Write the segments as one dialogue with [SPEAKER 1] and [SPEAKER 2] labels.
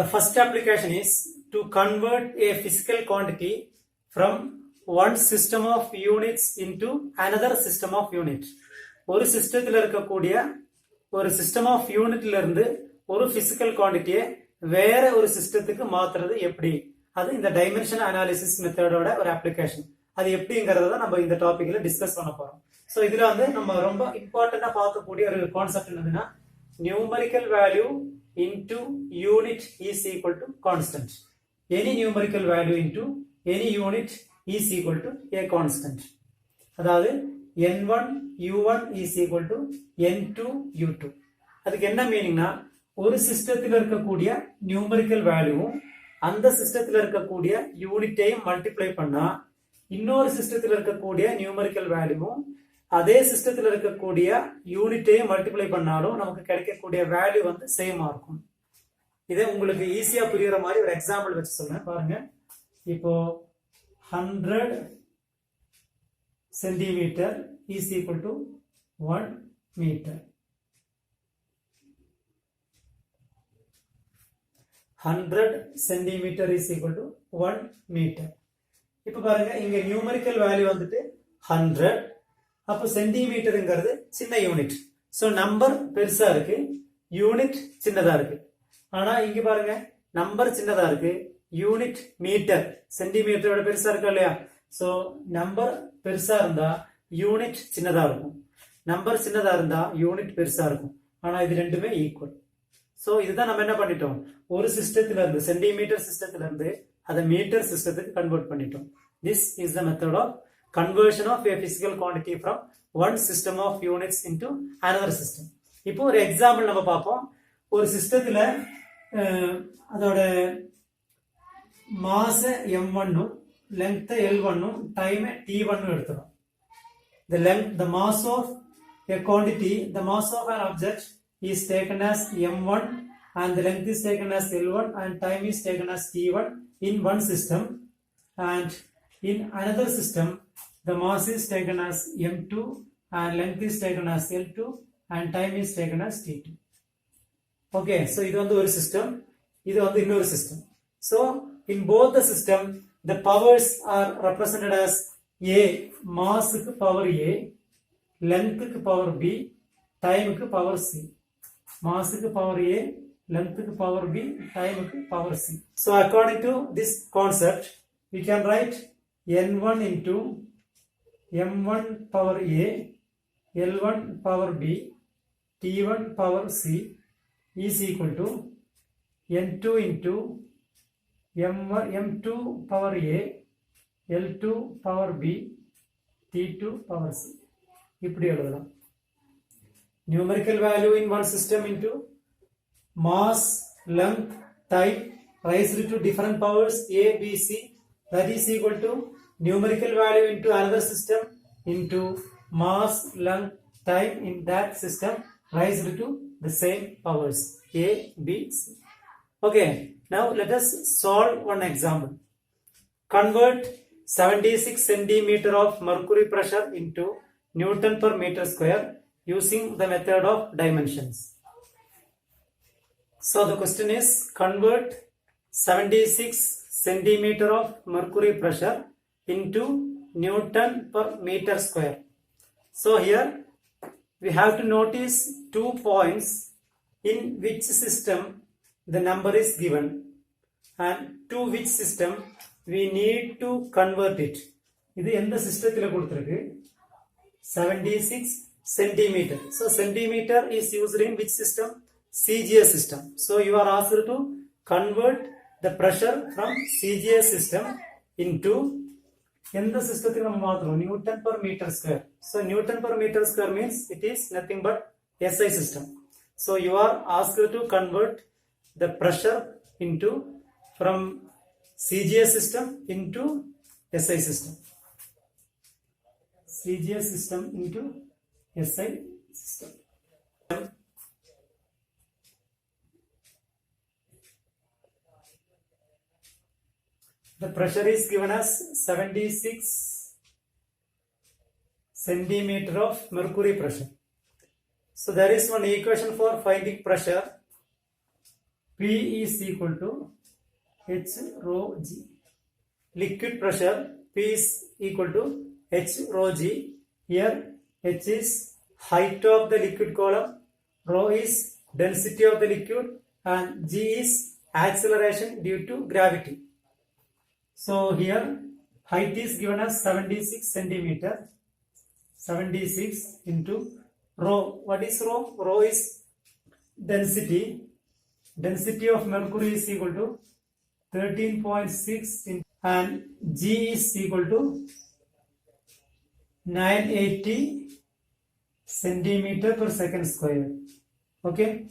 [SPEAKER 1] The first application is to convert a physical quantity from one system of units into another system of unit. ஒரு சிஸ்டத்தில் இருக்கக்கூடிய ஒரு system of யூனிட்ல இருந்து ஒரு பிசிக்கல் குவான்டிட்டியை வேற ஒரு சிஸ்டத்துக்கு மாத்துறது எப்படி, அது இந்த டைமென்ஷன் அனாலிசிஸ் மெத்தடோட ஒரு அப்ளிகேஷன். அது எப்படிங்கறத நம்ம இந்த டாபிக்ல டிஸ்கஸ் பண்ண போறோம். ஸோ இதுல வந்து நம்ம ரொம்ப இம்பார்ட்டண்டா பார்க்கக்கூடிய ஒரு கான்செப்ட் என்னதுன்னா, numerical value into unit is equal to constant. Any numerical value into any unit is equal to a constant. அதாவது n1 u1 is equal to n2 u2. அதுக்கு என்ன மீனிங்னா, ஒரு சிஸ்டத்தில் இருக்கக்கூடிய நியூமரிக்கல் வேல்யூவும் அந்த சிஸ்டத்தில் இருக்கக்கூடிய யூனிட்டையும் மல்டிப்ளை பண்ணா இன்னொரு சிஸ்டத்தில் இருக்கக்கூடிய நியூமரிக்கல் வேல்யூவும் அதே சிஸ்டத்தில் இருக்கக்கூடிய யூனிட்டையும் மல்டிப்ளை பண்ணாலும் நமக்கு கிடைக்கக்கூடிய வேல்யூ வந்து சேமா இருக்கும். இதை உங்களுக்கு ஈஸியா புரியுற மாதிரி ஒரு எக்ஸாம்பிள் வச்சு சொல்றேன் பாருங்க. இப்போ 100 centimetre is equal to 1 metre. 100 centimetre is equal to 1 metre. இப்ப பாருங்க, இங்க நியூமரிக்கல் வேல்யூ வந்துட்டு 100. அப்போ சென்டிமீட்டருங்கிறது சின்ன யூனிட். ஸோ நம்பர் பெருசா இருக்கு, யூனிட் சின்னதா இருக்கு. ஆனா இங்க பாருங்க, நம்பர் சின்னதா இருக்கு, யூனிட் மீட்டர் சென்டிமீட்டரோட பெருசா இருக்கா இல்லையா? ஸோ நம்பர் பெருசா இருந்தா யூனிட் சின்னதா இருக்கும், நம்பர் சின்னதா இருந்தா யூனிட் பெருசா இருக்கும். ஆனா இது ரெண்டுமே ஈக்குவல். ஸோ இதுதான் நம்ம என்ன பண்ணிட்டோம், ஒரு சிஸ்டத்துல இருந்து சென்டிமீட்டர் சிஸ்டத்துல இருந்து அதை மீட்டர் சிஸ்டத்துக்கு கன்வெர்ட் பண்ணிட்டோம். This is the method of conversion of a physical quantity from one system of units into another system. இப்போ ஒரு எக்ஸாம்பிள் நம்ம பார்ப்போம். ஒரு சிஸ்டத்துல அதோட mass m1 length l1 time t1 எடுத்துறோம். the mass of a quantity, the mass of an object is taken as m1 and the length is taken as l1 and time is taken as t1 in one system, and in another system the mass is taken as m2 and length is taken as l2 and time is taken as t2. Okay, so இது வந்து ஒரு system, இது வந்து இன்னொரு system. So in both the system the powers are represented as a, mass க்கு power a, length க்கு power b, time க்கு power c. mass க்கு power a, length க்கு power b, time க்கு power c. So according to this concept we can write n1 into m1 power a, l1 power b, t1 power c is equal to n2 into m2 power a, l2 power b, t2 power c. இப்படி எழுதலாம். Numerical value in one system into mass, length, time raised to different powers a, b, c, that is equal to numerical value into another system into mass, length, time in that system raised to the same powers a, b, c. Okay, now let us solve one example. Convert 76 centimeter of mercury pressure into Newton per meter square using the method of dimensions. So the question is, convert 76 centimeter of mercury pressure into Newton per meter square. So here we have to notice 2 points in which system the number is given and to which system we need to convert it. இது எந்த சிஸ்டத்துல கொடுத்திருக்கு? 76 centimeter. So centimeter is used in which system? CGS system. So you are asked to convert the pressure from CGS system into எந்த சிஸ்டத்துக்கு நம்ம மாத்துறோம்? Newton per meter square. So Newton per meter square means it is nothing but SI system. So you are asked to convert the pressure into from CGS system into SI system. CGS system into SI system. The pressure is given as 76 centimeter of mercury pressure. So there is one equation for finding pressure. P is equal to H rho G. Liquid pressure P is equal to H rho G. Here H is height of the liquid column, rho is density of the liquid, and G is acceleration due to gravity. So here height is given as 76 centimeter. 76 into rho. What is rho? Rho is density. Density of mercury is equal to 13.6 and G is equal to 980 centimeter per second square. Okay.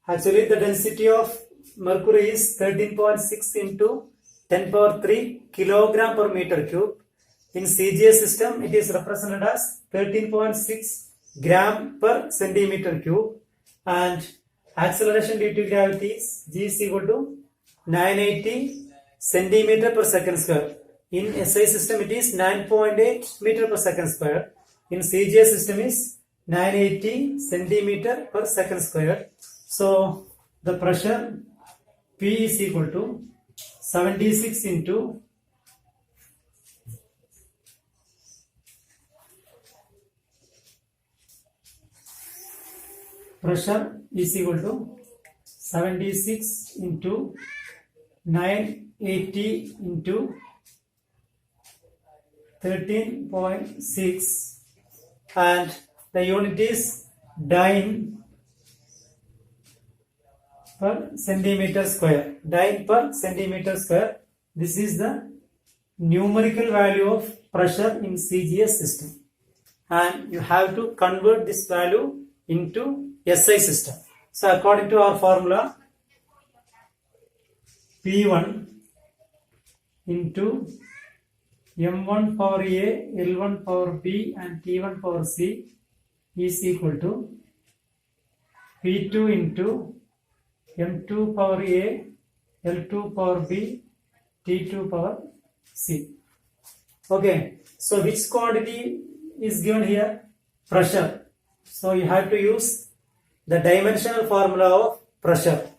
[SPEAKER 1] Actually, the density of mercury is 13.6 into 10 power 3 kilogram per meter cube. In CGS system, it is represented as 13.6 gram per centimeter cube, and acceleration due to gravity is G is equal to 980 centimeter per second square. In SI system, it is 9.8 meter per second square. In CGS system is 980 centimeter per second square. So the pressure P is equal to 76 into pressure is equal to 76 into 980 into 13.6, and the unit is dyne per centimeter square. Dyne per centimeter square. This is the numerical value of pressure in CGS system, and you have to convert this value into SI system. So according to our formula, P1 into M1 power A, L1 power B and T1 power C is equal to P2 into M2 power A, L2 power B, T2 power C. Okay, so which quantity is given here? Pressure. So you have to use the dimensional formula of pressure.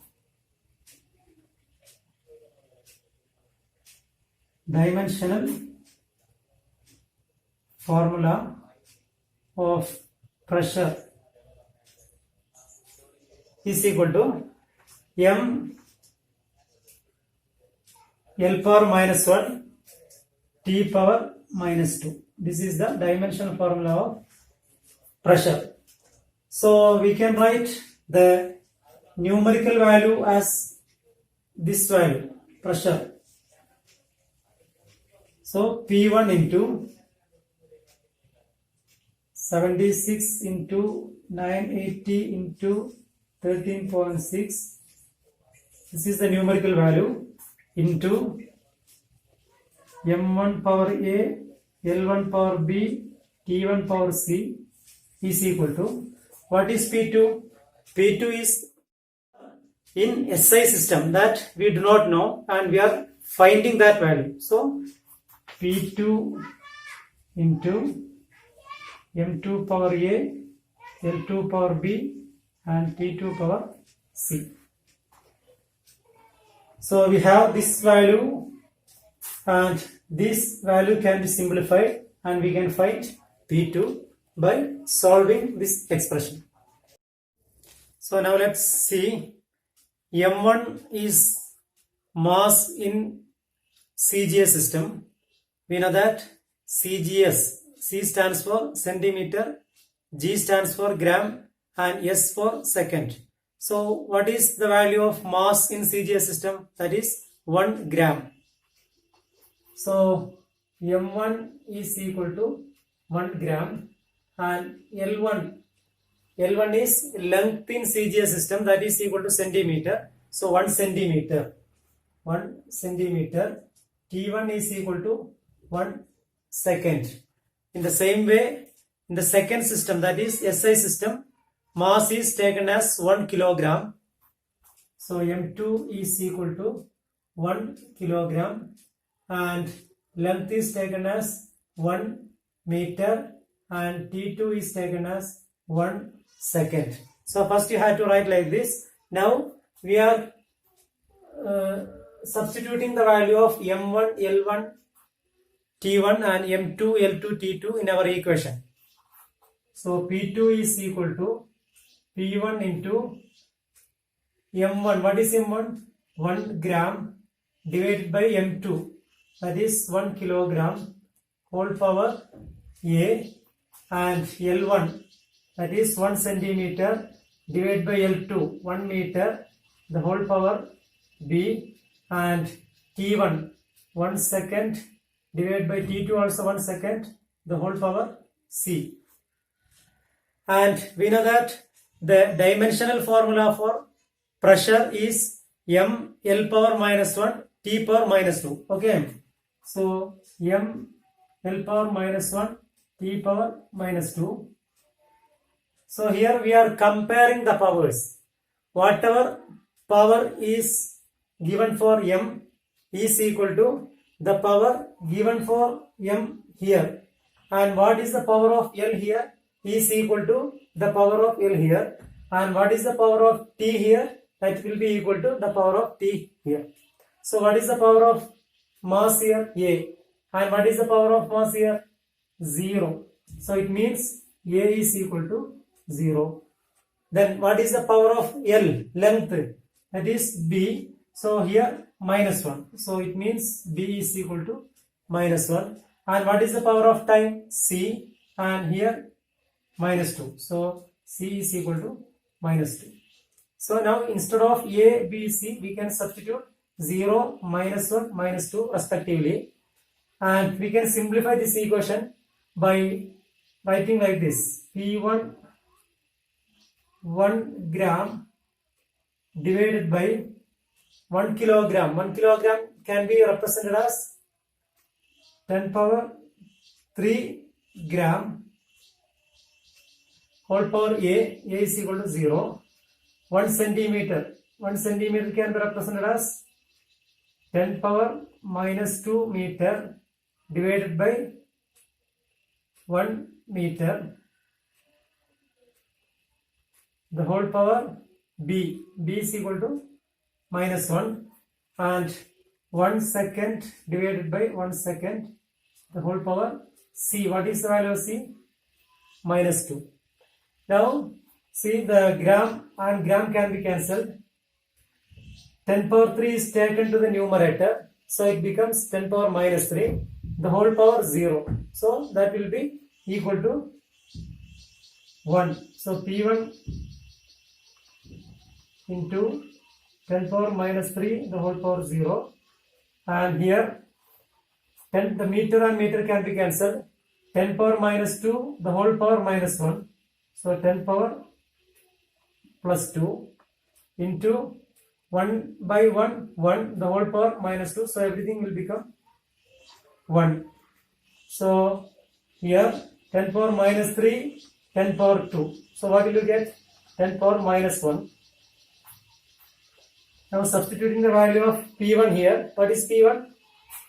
[SPEAKER 1] Dimensional formula of pressure is equal to M L power minus 1 T power minus 2. This is the dimensional formula of pressure. So we can write the numerical value as this value, pressure. So P1 into 76 into 980 into 13.6. This is the numerical value into M1 power A, L1 power B, T1 power C is equal to, what is P2? P2 is in SI system that we do not know and we are finding that value. So P2 into M2 power A, L2 power B and T2 power C. So we have this value and this value can be simplified and we can find P2 by solving this expression. So now let's see. M1 is mass in CGS system. We know that CGS, C stands for centimeter, G stands for gram and S for second. So what is the value of mass in CGS system? That is 1 gram. So M1 is equal to 1 gram and L1 is length in CGS system, that is equal to centimeter. So 1 centimeter. T1 is equal to 1 second. In the same way, in the second system, that is SI system, mass is taken as 1 kilogram. So M2 is equal to 1 kilogram and length is taken as 1 meter and T2 is taken as 1 second. So first you have to write like this. Now we are substituting the value of m1 L1 T1 and m2 L2 T2 in our equation. So P2 is equal to P1 into m1. What is m1? 1 gram divided by m2, that is 1 kilogram whole power A, and L1, that is 1 centimeter divided by L2, 1 meter, the whole power B, and T1, 1 second divided by T2, also 1 second, the whole power C. And we know that the dimensional formula for pressure is m L power minus 1 T power minus 2. Okay. So m L power minus 1 T power minus 2. So here we are comparing the powers. Whatever power is given for m is equal to the power given for m here. And what is the power of L here is equal to the power of L here. And what is the power of T here? That will be equal to the power of T here. So what is the power of mass here? A. And what is the power of mass here? 0. So it means A is equal to 0. Then what is the power of L? Length. That is B. So here minus 1. So it means B is equal to minus 1. And what is the power of time? C. And here minus 2. So C is equal to minus 2. So now instead of A, B, C, we can substitute 0, minus 1, minus 2 respectively. And we can simplify this equation by writing like this. P1 1 gram divided by 1 kilogram. 1 kilogram can be represented as 10 power 3 gram whole power A is equal to 0. 1 centimeter. 1 centimeter can be represented as 10 power minus 2 meter divided by 1 meter, the whole power B. B is equal to minus 1, and 1 second divided by 1 second, the whole power C. What is the value of C? Minus 2. Now see, the gram and gram can be cancelled. 10 power 3 is taken to the numerator. So it becomes 10 power minus 3. The whole power 0. So that will be equal to 1. So P1 into 10 power minus 3, the whole power 0. And here 10, the meter and meter can be cancelled. 10 power minus 2, the whole power minus 1. So 10 power plus 2 into 1 by 1, 1, the whole power minus 2. So everything will become 1. So here 10 power minus 3, 10 power 2. So what will you get? 10 power minus 1. Now substituting the value of P1 here. What is P1?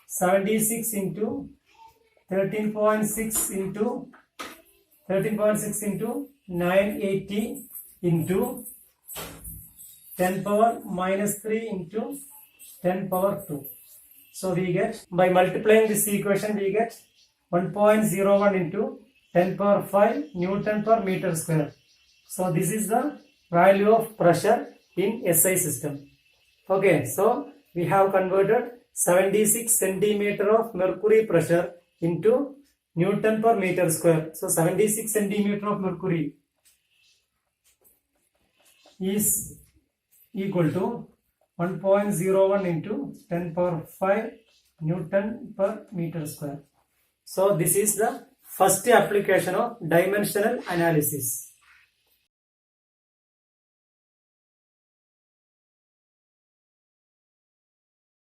[SPEAKER 1] 76 into 13.6 into 980 into 10 power minus 3 into 10 power 2. So we get, by multiplying this equation, we get 1.01 into 10 power 5 Newton per meter square. So this is the value of pressure in SI system. Okay, so we have converted 76 centimeter of mercury pressure into Newton per meter square. So 76 centimeter of mercury is equal to 1.01 into 10 power 5 Newton per meter square. So this is the first application of dimensional analysis.